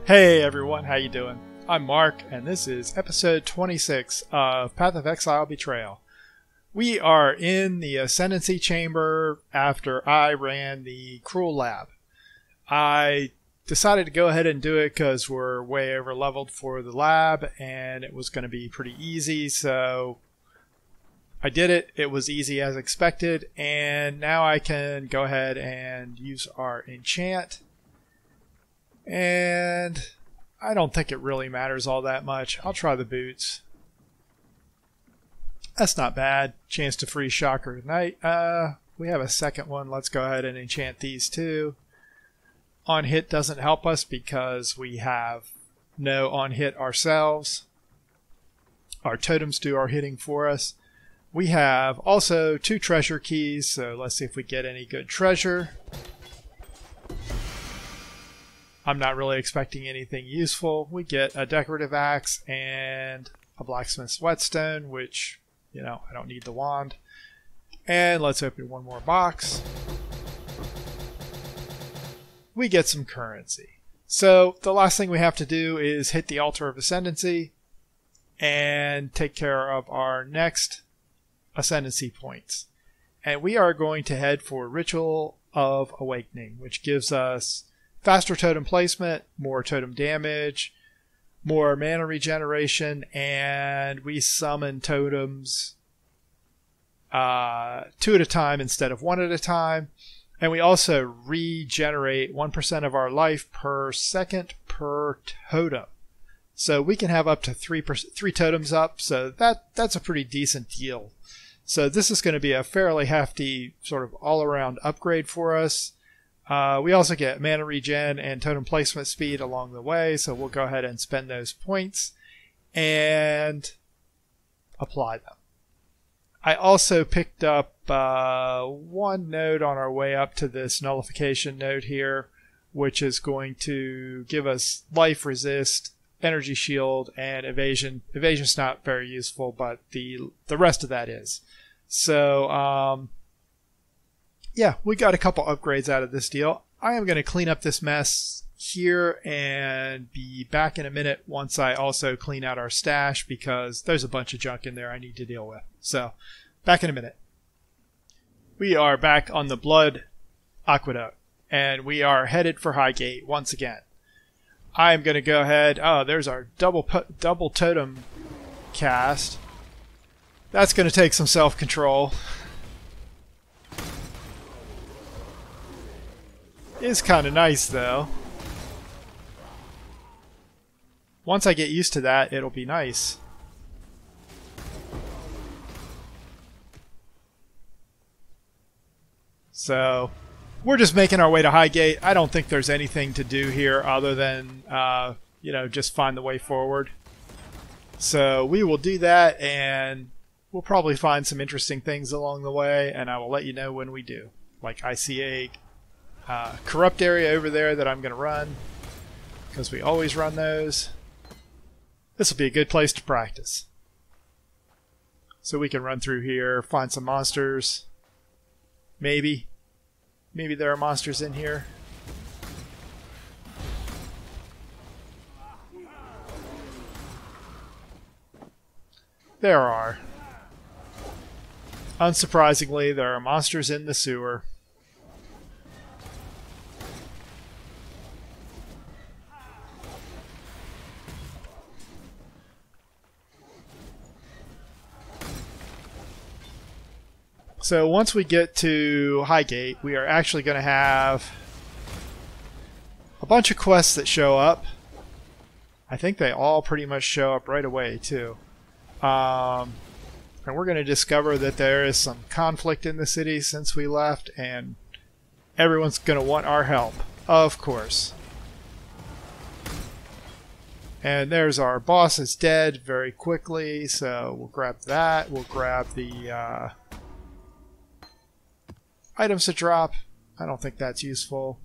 Hey everyone, how you doing? I'm Mark, and this is episode 26 of Path of Exile Betrayal. We are in the Ascendancy Chamber after I ran the Cruel Lab. I decided to go ahead and do it because we're way over leveled for the lab, and it was going to be pretty easy, so I did it. It was easy as expected, and now I can go ahead and use our enchant. And I don't think it really matters all that much. I'll try the boots. That's not bad. Chance to freeze Shocker Ignite. We have a second one. Let's go ahead and enchant these two. On hit doesn't help us because we have no on hit ourselves. Our totems do our hitting for us. We have also 2 treasure keys, so let's see if we get any good treasure. I'm not really expecting anything useful. We get a decorative axe and a blacksmith's whetstone, which, you know, I don't need the wand. And let's open one more box. We get some currency. So the last thing we have to do is hit the Altar of Ascendancy and take care of our next Ascendancy points. And we are going to head for Ritual of Awakening, which gives us faster totem placement, more totem damage, more mana regeneration, and we summon totems 2 at a time instead of 1 at a time. And we also regenerate 1% of our life per second per totem. So we can have up to 3 totems up, so that's a pretty decent deal. So this is going to be a fairly hefty sort of all-around upgrade for us. We also get mana regen and totem placement speed along the way, so we'll go ahead and spend those points and apply them. I also picked up 1 node on our way up to this nullification node here, which is going to give us life resist, energy shield, and evasion. Evasion's not very useful, but the rest of that is. So, yeah, we got a couple upgrades out of this deal. I am going to clean up this mess here and be back in a minute once I also clean out our stash because there's a bunch of junk in there I need to deal with. So, back in a minute. We are back on the Blood Aqueduct, and we are headed for Highgate once again. I am going to go ahead. Oh, there's our double totem cast. That's going to take some self-control. It's kind of nice though. Once I get used to that, it'll be nice. So we're just making our way to Highgate. I don't think there's anything to do here other than you know, just find the way forward. So we will do that, and we'll probably find some interesting things along the way, and I will let you know when we do. Like I see a corrupt area over there that I'm going to run because we always run those. This will be a good place to practice. So we can run through here, find some monsters. Maybe there are monsters in here. There are. Unsurprisingly, there are monsters in the sewer. So once we get to Highgate, we are actually going to have a bunch of quests that show up. I think they all pretty much show up right away too. And we're going to discover that there is some conflict in the city since we left, and everyone's going to want our help, of course. And there's our boss is dead very quickly, so we'll grab that. We'll grab the items to drop. I don't think that's useful.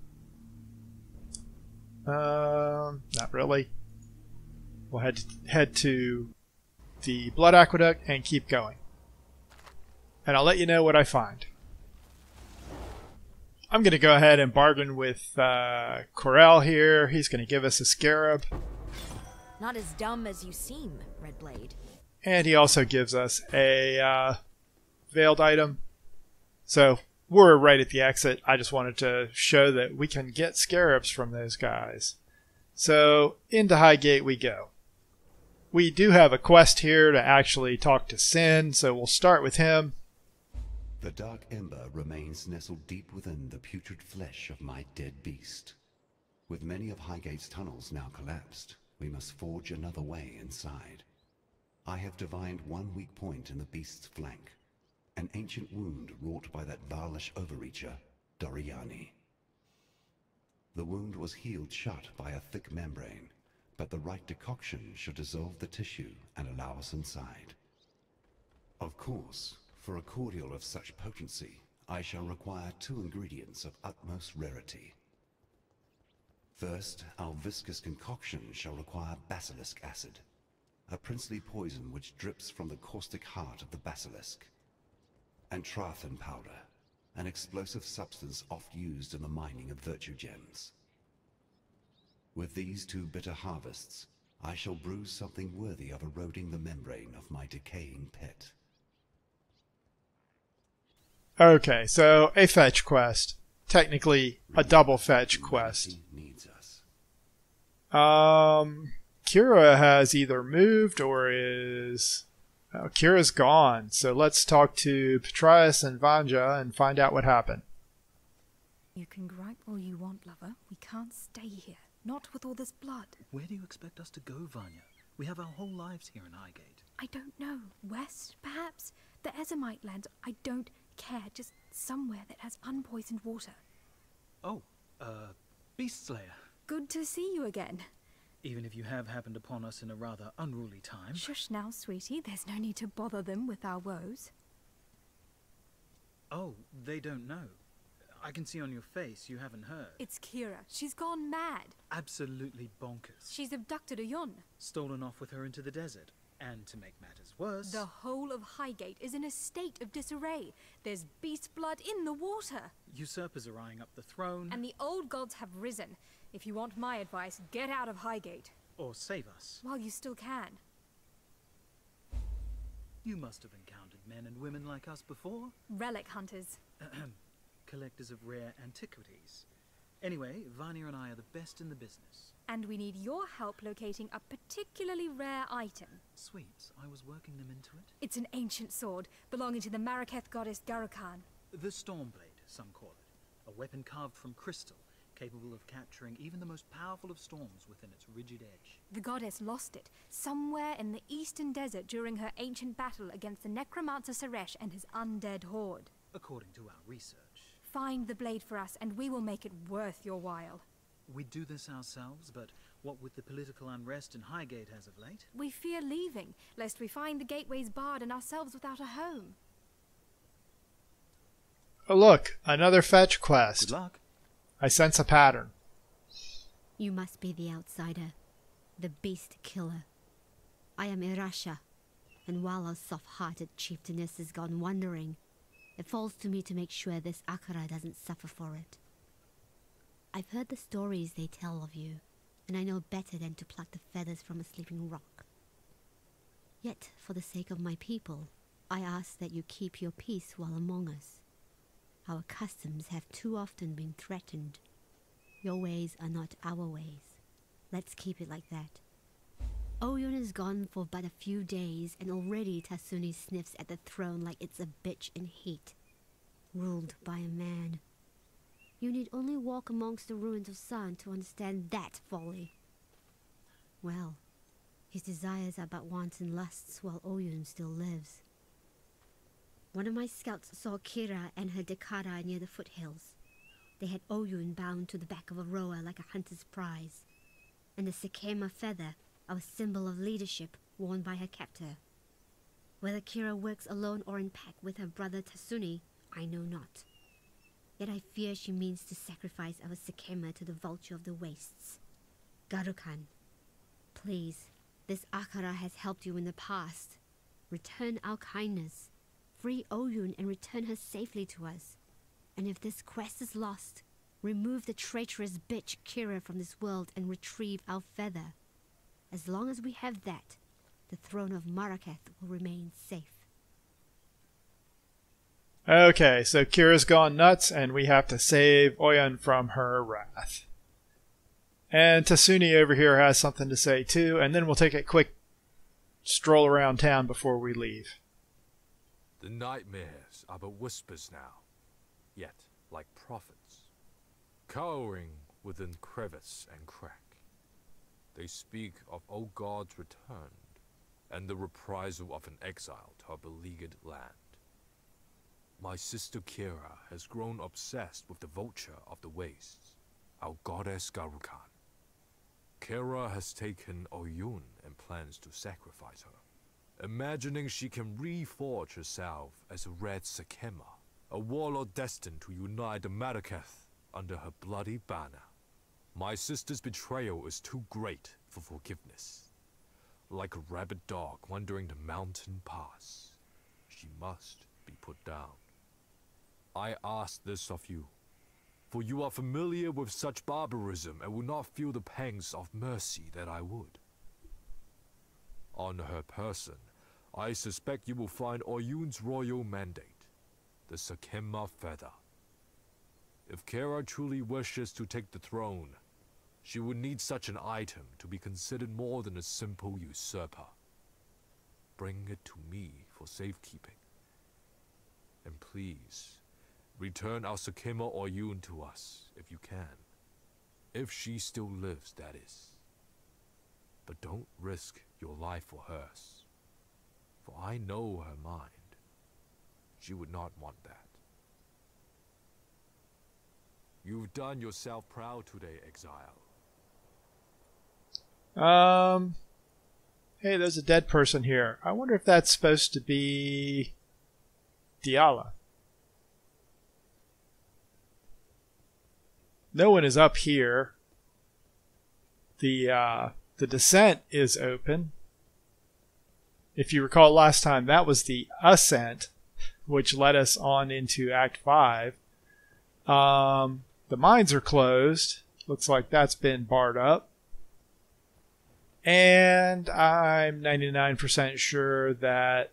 Not really. We'll head to the Blood Aqueduct and keep going. And I'll let you know what I find. I'm going to go ahead and bargain with Corel here. He's going to give us a scarab. Not as dumb as you seem, Redblade. And he also gives us a veiled item. So we're right at the exit. I just wanted to show that we can get scarabs from those guys. So into Highgate we go. We do have a quest here to actually talk to Sin, so we'll start with him. The dark ember remains nestled deep within the putrid flesh of my dead beast. With many of Highgate's tunnels now collapsed, we must forge another way inside. I have divined one weak point in the beast's flank, an ancient wound wrought by that Vaalish overreacher, Doriani. The wound was healed shut by a thick membrane, but the right decoction should dissolve the tissue and allow us inside. Of course, for a cordial of such potency, I shall require 2 ingredients of utmost rarity. First, our viscous concoction shall require basilisk acid, a princely poison which drips from the caustic heart of the basilisk, and Trathan powder, an explosive substance oft used in the mining of virtue gems. With these 2 bitter harvests, I shall brew something worthy of eroding the membrane of my decaying pet. Okay, so a fetch quest. Technically, a double fetch quest. Needs us. Kira has either moved or is... Oh, Kira's gone, so let's talk to Petrius and Vanja and find out what happened. You can gripe all you want, lover. We can't stay here. Not with all this blood. Where do you expect us to go, Vanya? We have our whole lives here in Highgate. I don't know. West, perhaps? The Ezomite lands. I don't care. Just somewhere that has unpoisoned water. Oh, Beast Slayer. Good to see you again. Even if you have happened upon us in a rather unruly time. Shush now, sweetie. There's no need to bother them with our woes. Oh, they don't know. I can see on your face you haven't heard. It's Kira. She's gone mad. Absolutely bonkers. She's abducted a Djinn. Stolen off with her into the desert. And to make matters worse... The whole of Highgate is in a state of disarray. There's beast blood in the water. Usurpers are eyeing up the throne. And the old gods have risen. If you want my advice, get out of Highgate. Or save us. While you still can. You must have encountered men and women like us before. Relic hunters. Collectors of rare antiquities. Anyway, Vanya and I are the best in the business. And we need your help locating a particularly rare item. Sweet, I was working them into it. It's an ancient sword, belonging to the Maraketh goddess Garukan. The Stormblade, some call it. A weapon carved from crystal, capable of capturing even the most powerful of storms within its rigid edge. The goddess lost it, somewhere in the eastern desert during her ancient battle against the necromancer Suresh and his undead horde. According to our research. Find the blade for us, and we will make it worth your while. We'd do this ourselves, but what with the political unrest in Highgate as of late? We fear leaving, lest we find the gateways barred and ourselves without a home. Oh look, another fetch quest. Good luck. I sense a pattern. You must be the outsider, the beast killer. I am Irasha, and while our soft-hearted chieftainess has gone wandering, it falls to me to make sure this Akara doesn't suffer for it. I've heard the stories they tell of you, and I know better than to pluck the feathers from a sleeping rock. Yet, for the sake of my people, I ask that you keep your peace while among us. Our customs have too often been threatened. Your ways are not our ways. Let's keep it like that. Oyun is gone for but a few days, and already Tasuni sniffs at the throne like it's a bitch in heat, ruled by a man. You need only walk amongst the ruins of San to understand that folly. Well, his desires are but wants and lusts while Oyun still lives. One of my scouts saw Kira and her Dekara near the foothills. They had Oyun bound to the back of a rower like a hunter's prize, and the Sekema feather, our symbol of leadership, worn by her captor. Whether Kira works alone or in pack with her brother Tasuni, I know not. Yet I fear she means to sacrifice our Sekema to the vulture of the wastes. Garukan, please, this Akara has helped you in the past. Return our kindness. Free Oyun and return her safely to us. And if this quest is lost, remove the traitorous bitch Kira from this world and retrieve our feather. As long as we have that, the throne of Marraketh will remain safe. Okay, so Kira's gone nuts, and we have to save Oyen from her wrath. And Tasuni over here has something to say too, and then we'll take a quick stroll around town before we leave. The nightmares are but whispers now, yet like prophets, cowering within crevice and crack. They speak of old gods returned, and the reprisal of an exile to our beleaguered land. My sister Kira has grown obsessed with the vulture of the wastes, our goddess Garukan. Kira has taken Oyun and plans to sacrifice her, imagining she can reforge herself as a Red Sakema, a warlord destined to unite the Marraketh under her bloody banner. My sister's betrayal is too great for forgiveness. Like a rabid dog wandering the mountain pass, she must be put down. I ask this of you, for you are familiar with such barbarism and will not feel the pangs of mercy that I would. On her person, I suspect you will find Oyun's royal mandate, the Sakema feather. If Kira truly wishes to take the throne, she would need such an item to be considered more than a simple usurper. Bring it to me for safekeeping. And please, return our Sakema Oyun to us, if you can. If she still lives, that is. But don't risk your life for hers. For I know her mind. She would not want that. You've done yourself proud today, Exile. Hey, there's a dead person here. I wonder if that's supposed to be Diala. No one is up here. The descent is open. If you recall last time, that was the ascent, which led us on into Act 5. The mines are closed. Looks like that's been barred up. And I'm 99% sure that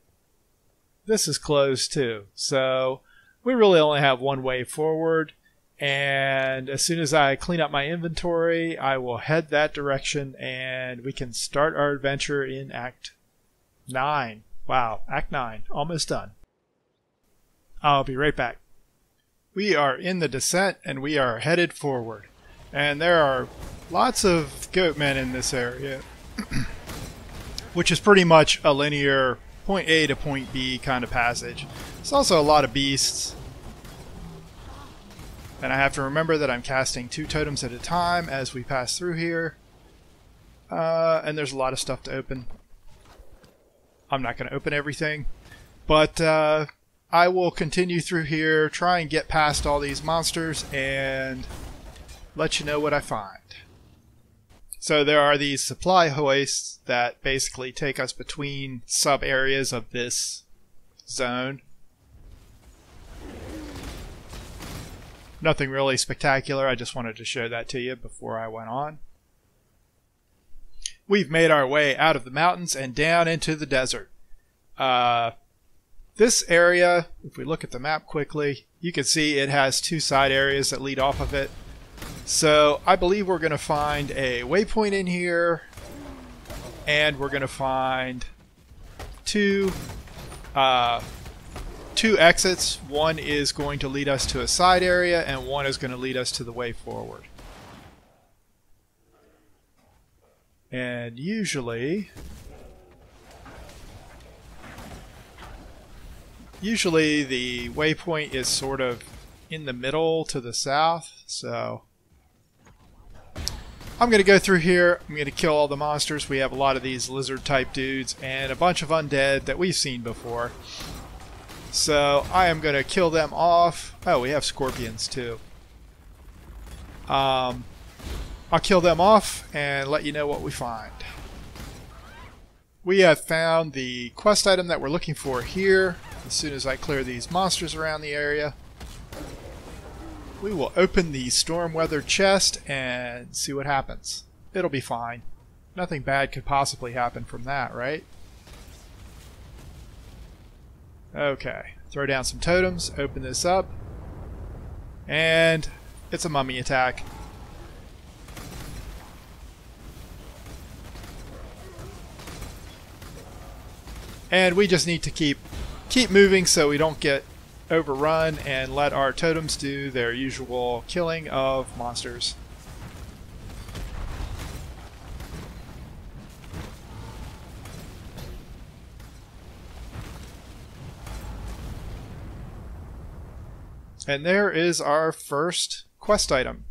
this is closed too. So we really only have one way forward. And as soon as I clean up my inventory, I will head that direction and we can start our adventure in Act 9. Wow, Act 9. Almost done. I'll be right back. We are in the descent and we are headed forward. And there are lots of goatmen in this area, which is pretty much a linear point A to point B kind of passage. There's also a lot of beasts. And I have to remember that I'm casting 2 totems at a time as we pass through here. And there's a lot of stuff to open. I'm not going to open everything. But I will continue through here, try and get past all these monsters, and let you know what I find. So there are these supply hoists that basically take us between sub-areas of this zone. Nothing really spectacular, I just wanted to show that to you before I went on. We've made our way out of the mountains and down into the desert. This area, if we look at the map quickly, you can see it has 2 side areas that lead off of it. So I believe we're going to find a waypoint in here, and we're going to find two exits. One is going to lead us to a side area, and one is going to lead us to the way forward. And usually the waypoint is sort of in the middle to the south, so I'm going to go through here. I'm going to kill all the monsters. We have a lot of these lizard type dudes and a bunch of undead that we've seen before. So I am going to kill them off. Oh, we have scorpions too. I'll kill them off and let you know what we find. We have found the quest item that we're looking for here as soon as I clear these monsters around the area. we will open the storm weather chest and see what happens. It'll be fine. Nothing bad could possibly happen from that, right? Okay, throw down some totems, open this up, and it's a mummy attack. And we just need to keep moving so we don't get overrun and let our totems do their usual killing of monsters. And there is our first quest item,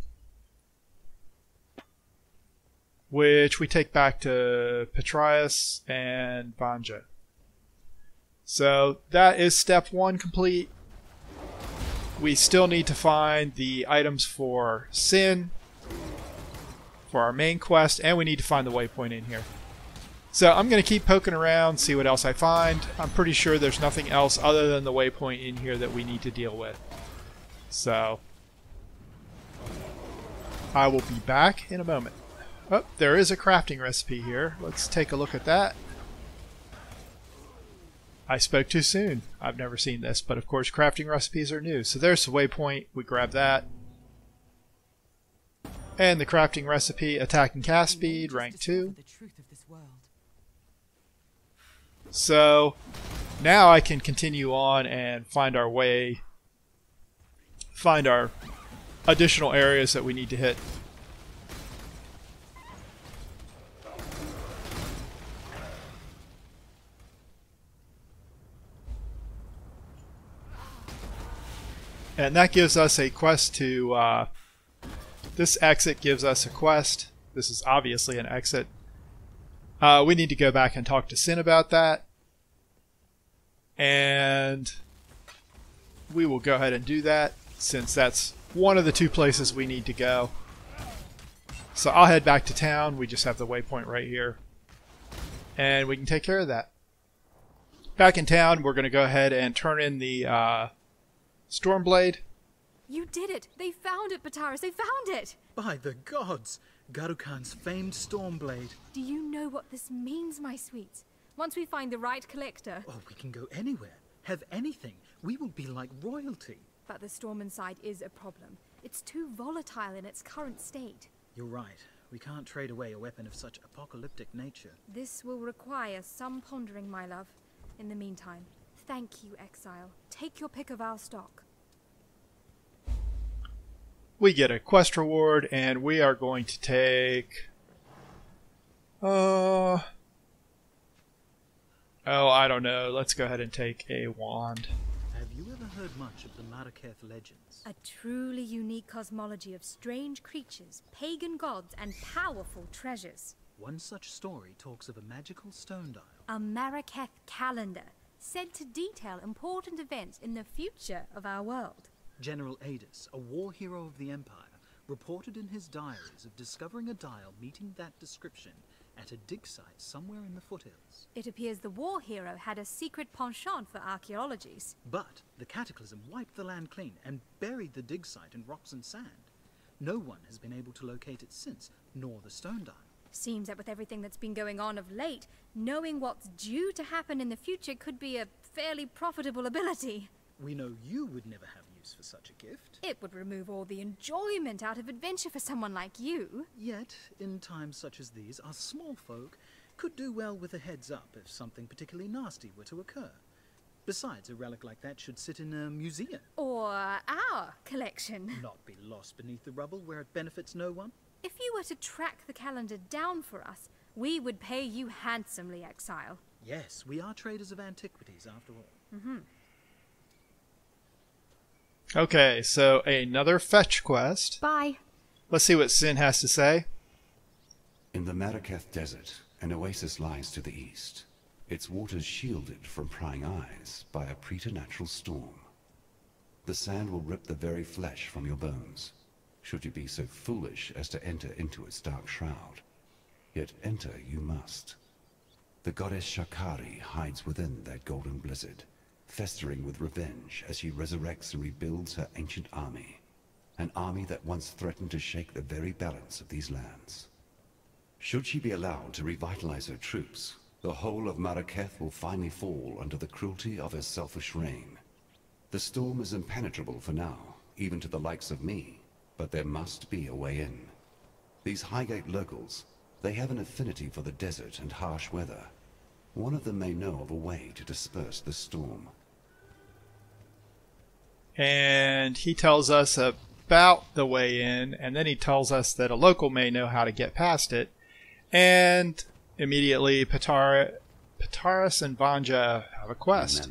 which we take back to Petrius and Vanja. So that is step 1 complete. We still need to find the items for Sin, for our main quest, and we need to find the waypoint in here. So I'm going to keep poking around, see what else I find. I'm pretty sure there's nothing else other than the waypoint in here that we need to deal with. So I will be back in a moment. Oh, there is a crafting recipe here. Let's take a look at that. I spoke too soon. I've never seen this, but of course crafting recipes are new. So there's the waypoint. We grab that. And the crafting recipe, attack and cast speed, rank 2. So now I can continue on and find our way, find our additional areas that we need to hit. And that gives us a quest to, this exit gives us a quest. This is obviously an exit. We need to go back and talk to Sin about that. And we will go ahead and do that, since that's one of the 2 places we need to go. So I'll head back to town. We just have the waypoint right here. And we can take care of that. Back in town, we're going to go ahead and turn in the Stormblade. You did it! They found it, Bataris! They found it! By the gods! Garukhan's famed Stormblade. Do you know what this means, my sweets? Once we find the right collector... Oh, we can go anywhere. Have anything. We will be like royalty. But the storm inside is a problem. It's too volatile in its current state. You're right. We can't trade away a weapon of such apocalyptic nature. This will require some pondering, my love. In the meantime, thank you, Exile. Take your pick of our stock. We get a quest reward, and we are going to take... Oh, I don't know. Let's go ahead and take a wand. Have you ever heard much of the Maraketh legends? A truly unique cosmology of strange creatures, pagan gods, and powerful treasures. One such story talks of a magical stone dial. A Maraketh calendar, said to detail important events in the future of our world. General Adis, a war hero of the Empire, reported in his diaries of discovering a dial meeting that description at a dig site somewhere in the foothills. It appears the war hero had a secret penchant for archaeologies. But the cataclysm wiped the land clean and buried the dig site in rocks and sand. No one has been able to locate it since, nor the stone dial. Seems that with everything that's been going on of late, knowing what's due to happen in the future could be a fairly profitable ability. We know you would never have use for such a gift. It would remove all the enjoyment out of adventure for someone like you. Yet, in times such as these, our small folk could do well with a heads up if something particularly nasty were to occur. Besides, a relic like that should sit in a museum. Or our collection. Not be lost beneath the rubble where it benefits no one. If you were to track the calendar down for us, we would pay you handsomely, Exile. Yes, we are traders of antiquities after all. Mm-hmm. Okay, so another fetch quest. Bye. Let's see what Sin has to say. In the Maraketh Desert, an oasis lies to the east. Its waters shielded from prying eyes by a preternatural storm. The sand will rip the very flesh from your bones, should you be so foolish as to enter into its dark shroud. Yet enter you must. The goddess Shakari hides within that golden blizzard, festering with revenge as she resurrects and rebuilds her ancient army. an army that once threatened to shake the very balance of these lands. Should she be allowed to revitalize her troops, the whole of Marraketh will finally fall under the cruelty of her selfish reign. The storm is impenetrable for now, even to the likes of me, but there must be a way in. These Highgate locals, they have an affinity for the desert and harsh weather. One of them may know of a way to disperse the storm. And he tells us about the way in, and then he tells us that a local may know how to get past it. And immediately Pataris and Vanja have a quest.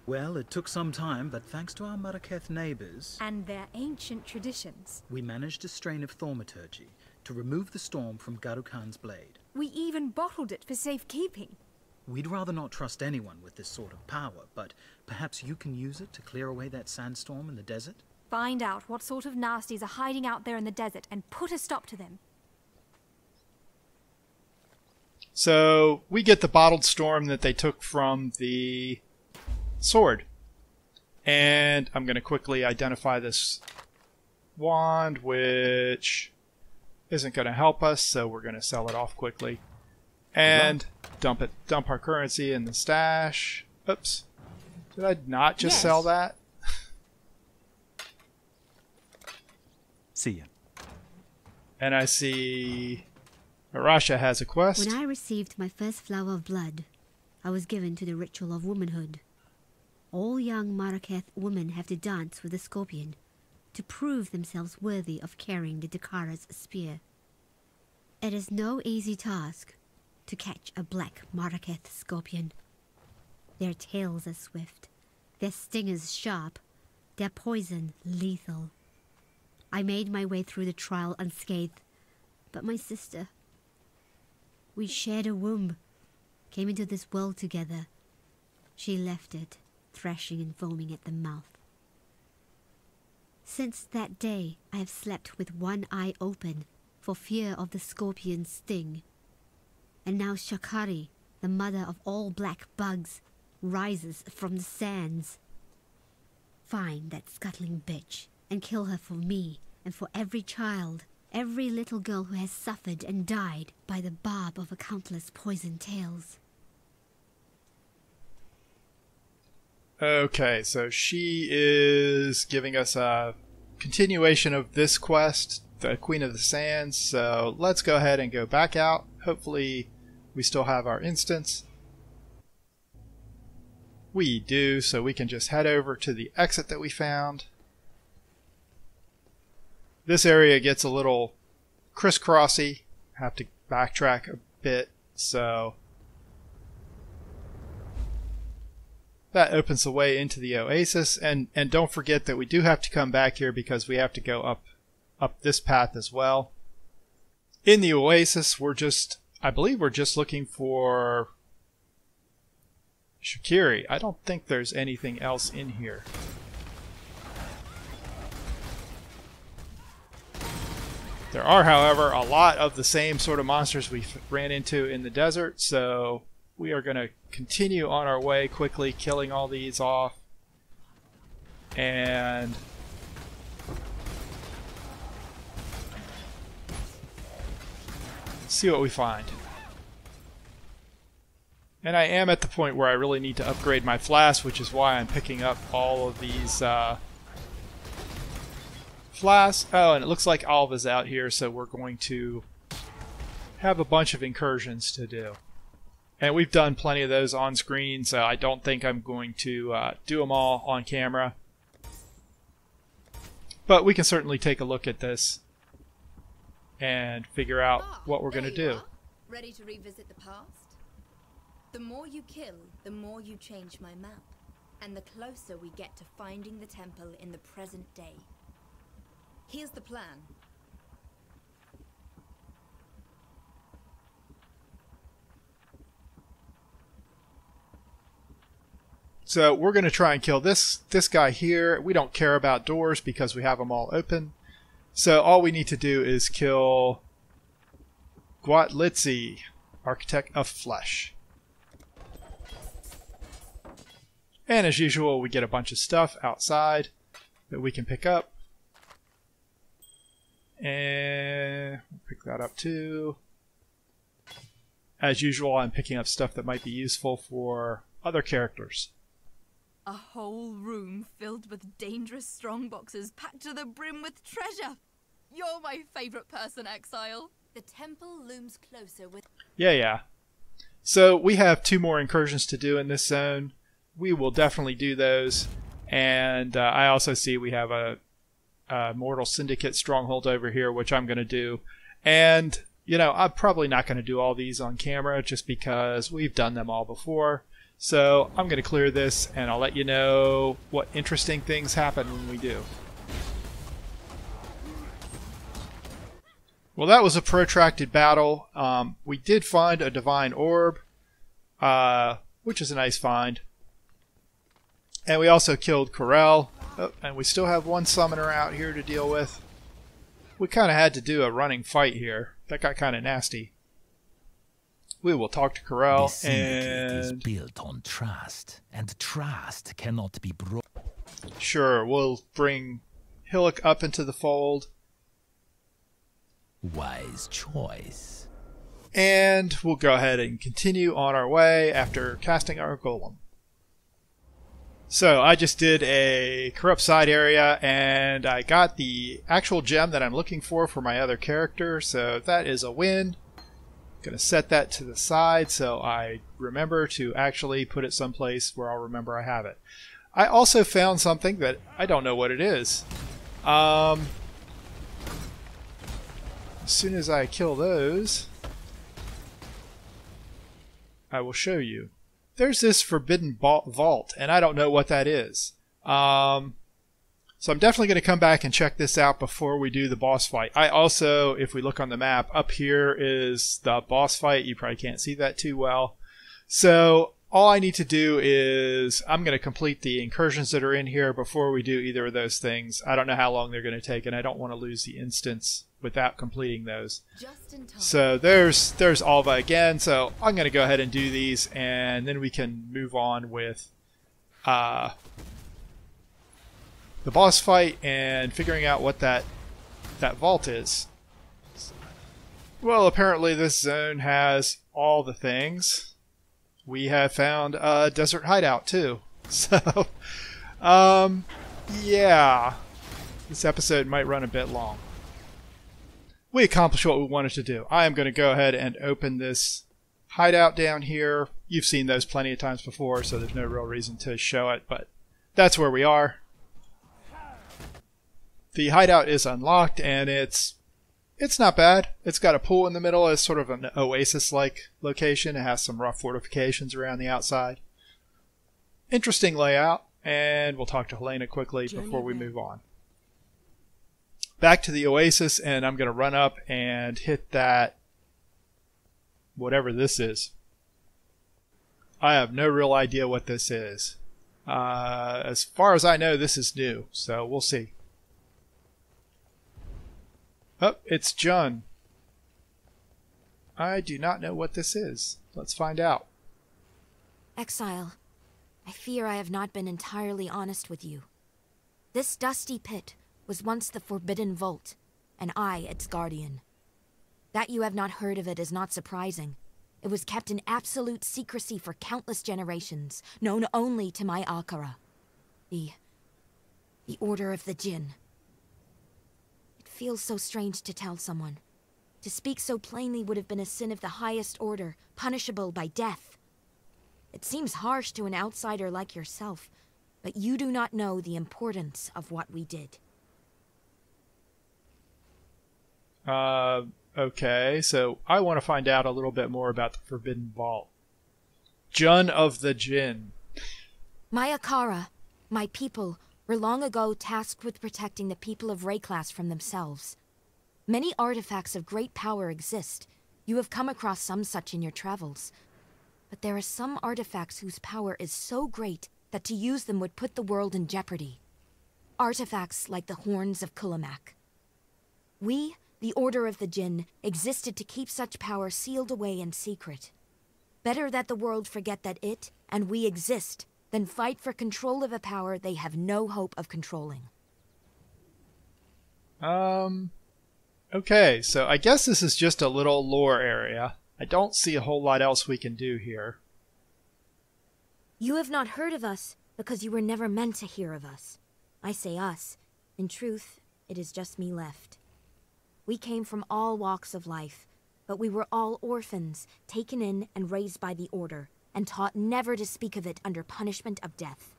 Well, it took some time, but thanks to our Marraketh neighbors And their ancient traditions. we managed a strain of thaumaturgy to remove the storm from Garu Khan's blade. We even bottled it for safekeeping. We'd rather not trust anyone with this sort of power, but perhaps you can use it to clear away that sandstorm in the desert? Find out what sort of nasties are hiding out there in the desert and put a stop to them. So we get the bottled storm that they took from the sword. And I'm going to quickly identify this wand, which isn't going to help us, so we're going to sell it off quickly. And dump our currency in the stash. Oops. Did I not just sell that? See ya. And I see Arasha has a quest. When I received my first flower of blood, I was given to the ritual of womanhood. All young Marraketh women have to dance with the scorpion to prove themselves worthy of carrying the Dakara's spear. It is no easy task to catch a black Marraketh scorpion. Their tails are swift, their stingers sharp, their poison lethal. I made my way through the trial unscathed, but my sister... We shared a womb, came into this world together. She left it, thrashing and foaming at the mouth. Since that day, I have slept with one eye open, for fear of the scorpion's sting. And now Shakari, the mother of all black bugs, rises from the sands. Find that scuttling bitch, and kill her for me, and for every child, every little girl who has suffered and died by the barb of a countless poisoned tails. Okay, so she is giving us a continuation of this quest, the Queen of the Sands. So let's go ahead and go back out. Hopefully we still have our instance. We do, so we can just head over to the exit that we found. This area gets a little crisscrossy. Have to backtrack a bit, so that opens the way into the oasis. And don't forget that we do have to come back here because we have to go up this path as well. In the oasis, I believe we're just looking for Shakiri. I don't think there's anything else in here. There are, however, a lot of the same sort of monsters we ran into in the desert, so we are going to continue on our way quickly, killing all these off. And see what we find. And I am at the point where I really need to upgrade my flask, which is why I'm picking up all of these flasks. Oh, and it looks like Alva's out here, so we're going to have a bunch of incursions to do. And we've done plenty of those on screen, so I don't think I'm going to do them all on camera. But we can certainly take a look at this and figure out what we're going to do. Ready to revisit the past? The more you kill, the more you change my map. And the closer we get to finding the temple in the present day. Here's the plan. So we're going to try and kill this guy here. We don't care about doors because we have them all open. So all we need to do is kill Guatlitzi, Architect of Flesh. And as usual, we get a bunch of stuff outside that we can pick up. And we'll pick that up too. As usual, I'm picking up stuff that might be useful for other characters. A whole room filled with dangerous strongboxes packed to the brim with treasure. You're my favorite person, Exile. The temple looms closer with... Yeah. So we have 2 more incursions to do in this zone. We will definitely do those. And I also see we have a Mortal Syndicate stronghold over here, which I'm going to do. And, you know, I'm probably not going to do all these on camera just because we've done them all before. So I'm going to clear this, and I'll let you know what interesting things happen when we do. Well, that was a protracted battle. We did find a Divine Orb, which is a nice find. And we also killed Corel. Oh, and we still have 1 summoner out here to deal with. We kind of had to do a running fight here. That got kind of nasty. We will talk to Corel. The syndicate is built on trust, and trust cannot be broken. Sure, we'll bring Hillock up into the fold. Wise choice. And we'll go ahead and continue on our way after casting our golem. So I just did a corrupt side area, and I got the actual gem that I'm looking for my other character, so that is a win. Going to set that to the side so I remember to actually put it someplace where I'll remember I have it. I also found something that I don't know what it is. As soon as I kill those, I will show you. There's this forbidden vault, and I don't know what that is. So I'm definitely going to come back and check this out before we do the boss fight. I also, if we look on the map, up here is the boss fight. You probably can't see that too well. So all I need to do is I'm going to complete the incursions that are in here before we do either of those things. I don't know how long they're going to take, and I don't want to lose the instance without completing those. Just in time. So there's Alva again. So I'm going to go ahead and do these, and then we can move on with the boss fight and figuring out what that vault is. Well, apparently this zone has all the things. We have found a desert hideout too. So, yeah, this episode might run a bit long. We accomplished what we wanted to do. I am going to go ahead and open this hideout down here. You've seen those plenty of times before, so there's no real reason to show it, but that's where we are. The hideout is unlocked, and it's not bad. It's got a pool in the middle. It's sort of an oasis-like location. It has some rough fortifications around the outside. Interesting layout, and we'll talk to Helena quickly before we move on. Back to the oasis, and I'm going to run up and hit that, whatever this is. I have no real idea what this is. As far as I know, this is new, so we'll see. Oh, it's Djinn. I do not know what this is. Let's find out. Exile, I fear I have not been entirely honest with you. This dusty pit was once the Forbidden Vault, and I its guardian. That you have not heard of it is not surprising. It was kept in absolute secrecy for countless generations, known only to my Akara. The Order of the Djinn. It feels so strange to tell someone. To speak so plainly would have been a sin of the highest order, punishable by death. It seems harsh to an outsider like yourself, but you do not know the importance of what we did. Okay, so I want to find out a little bit more about the Forbidden Vault. Djinn of the Djinn. My Akara, my people, were long ago tasked with protecting the people of Wraeclast from themselves. Many artifacts of great power exist. You have come across some such in your travels. But there are some artifacts whose power is so great that to use them would put the world in jeopardy. Artifacts like the Horns of Kulamak. We, the Order of the Djinn, existed to keep such power sealed away in secret. Better that the world forget that it, and we exist, than fight for control of a power they have no hope of controlling. Okay, so I guess this is just a little lore area. I don't see a whole lot else we can do here. You have not heard of us because you were never meant to hear of us. I say us. In truth, it is just me left. We came from all walks of life, but we were all orphans, taken in and raised by the Order, and taught never to speak of it under punishment of death.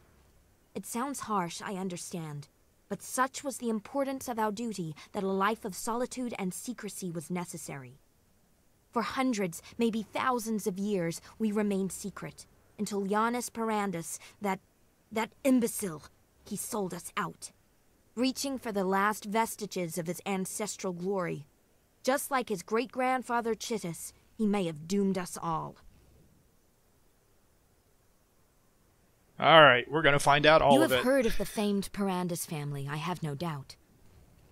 It sounds harsh, I understand, but such was the importance of our duty that a life of solitude and secrecy was necessary. For hundreds, maybe thousands of years, we remained secret, until Janus Perandus, that imbecile, he sold us out, reaching for the last vestiges of his ancestral glory. Just like his great-grandfather Chittus, he may have doomed us all. Alright, we're going to find out all of it. You have heard of the famed Perandus family, I have no doubt.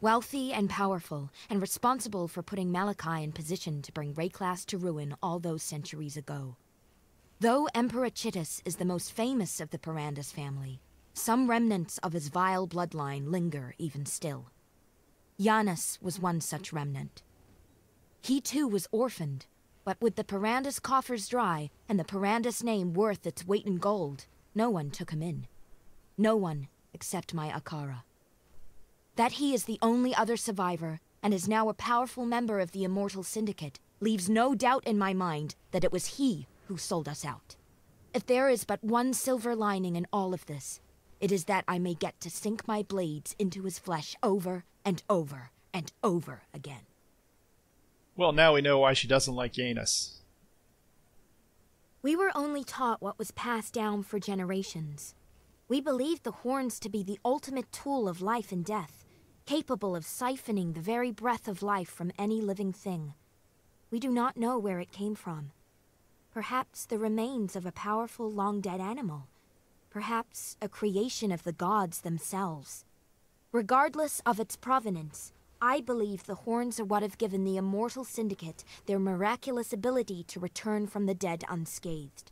Wealthy and powerful, and responsible for putting Malachi in position to bring Wraeclast to ruin all those centuries ago. Though Emperor Chittus is the most famous of the Perandus family, some remnants of his vile bloodline linger even still. Janus was one such remnant. He too was orphaned, but with the Perandus coffers dry and the Perandus name worth its weight in gold, no one took him in. No one except my Akara. That he is the only other survivor, and is now a powerful member of the Immortal Syndicate, leaves no doubt in my mind that it was he who sold us out. If there is but one silver lining in all of this, it is that I may get to sink my blades into his flesh over and over and over again. Well, now we know why she doesn't like Janus. We were only taught what was passed down for generations. We believed the horns to be the ultimate tool of life and death, capable of siphoning the very breath of life from any living thing. We do not know where it came from. Perhaps the remains of a powerful, long-dead animal. Perhaps a creation of the gods themselves. Regardless of its provenance, I believe the horns are what have given the Immortal Syndicate their miraculous ability to return from the dead unscathed.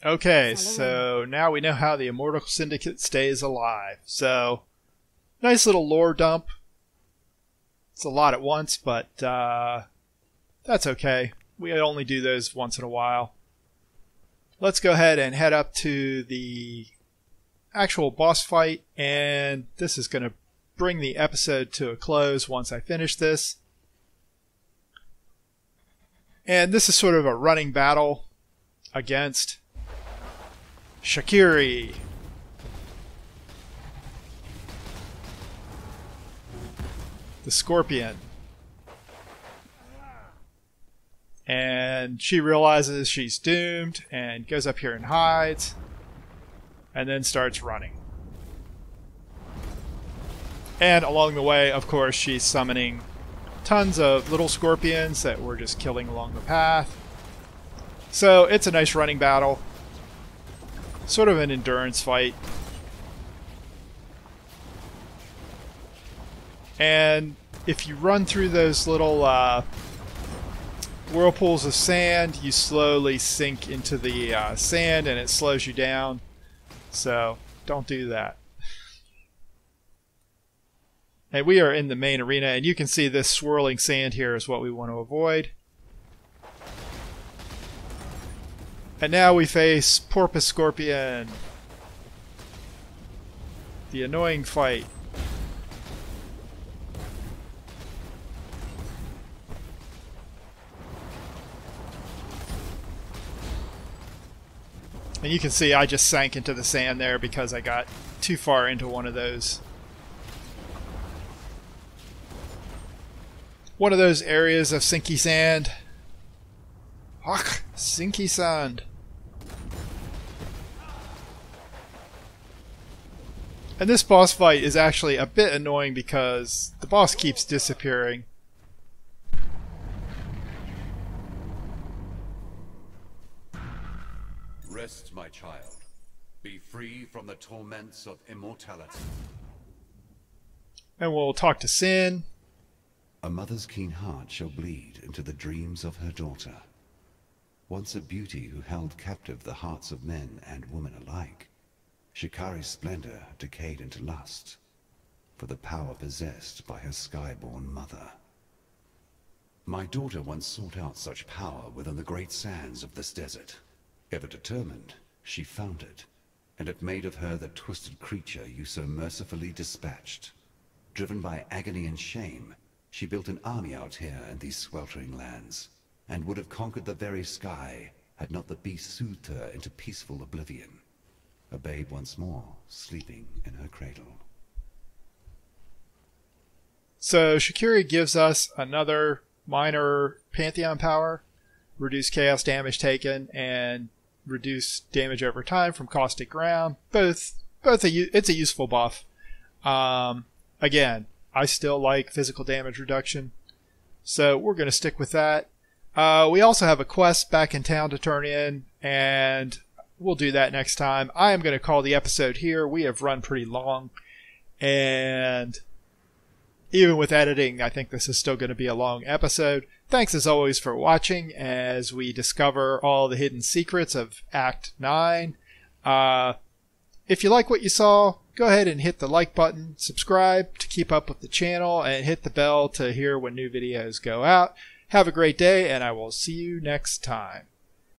Okay, so now we know how the Immortal Syndicate stays alive. So, nice little lore dump. It's a lot at once, but that's okay. We only do those once in a while. Let's go ahead and head up to the actual boss fight, and this is going to bring the episode to a close once I finish this. And this is sort of a running battle against Shakiri. The Scorpion. And she realizes she's doomed and goes up here and hides, and then starts running. And along the way, of course, she's summoning tons of little scorpions that we're just killing along the path. So it's a nice running battle. Sort of an endurance fight. And if you run through those little whirlpools of sand, you slowly sink into the sand and it slows you down. So don't do that. And we are in the main arena, and you can see this swirling sand here is what we want to avoid. And now we face Porpoise Scorpion. The annoying fight. And you can see I just sank into the sand there because I got too far into one of those areas of sinky sand. Ach, sinky sand. And this boss fight is actually a bit annoying because the boss keeps disappearing. Rest, my child. Be free from the torments of immortality. And we'll talk to Sin. A mother's keen heart shall bleed into the dreams of her daughter. Once a beauty who held captive the hearts of men and women alike, Shikari's splendor decayed into lust. for the power possessed by her skyborn mother. My daughter once sought out such power within the great sands of this desert. Ever determined, she found it, and it made of her the twisted creature you so mercifully dispatched. Driven by agony and shame, she built an army out here in these sweltering lands, and would have conquered the very sky had not the beast soothed her into peaceful oblivion. A babe once more, sleeping in her cradle. So Shakiri gives us another minor Pantheon power, reduce chaos damage taken, and reduce damage over time from caustic ground. It's a useful buff. Again, I still like physical damage reduction, so we're going to stick with that. We also have a quest back in town to turn in, and we'll do that next time. I am going to call the episode here. We have run pretty long, and even with editing, I think this is still going to be a long episode. Thanks as always for watching as we discover all the hidden secrets of Act 9. If you like what you saw, go ahead and hit the like button, subscribe to keep up with the channel, and hit the bell to hear when new videos go out. Have a great day, and I will see you next time.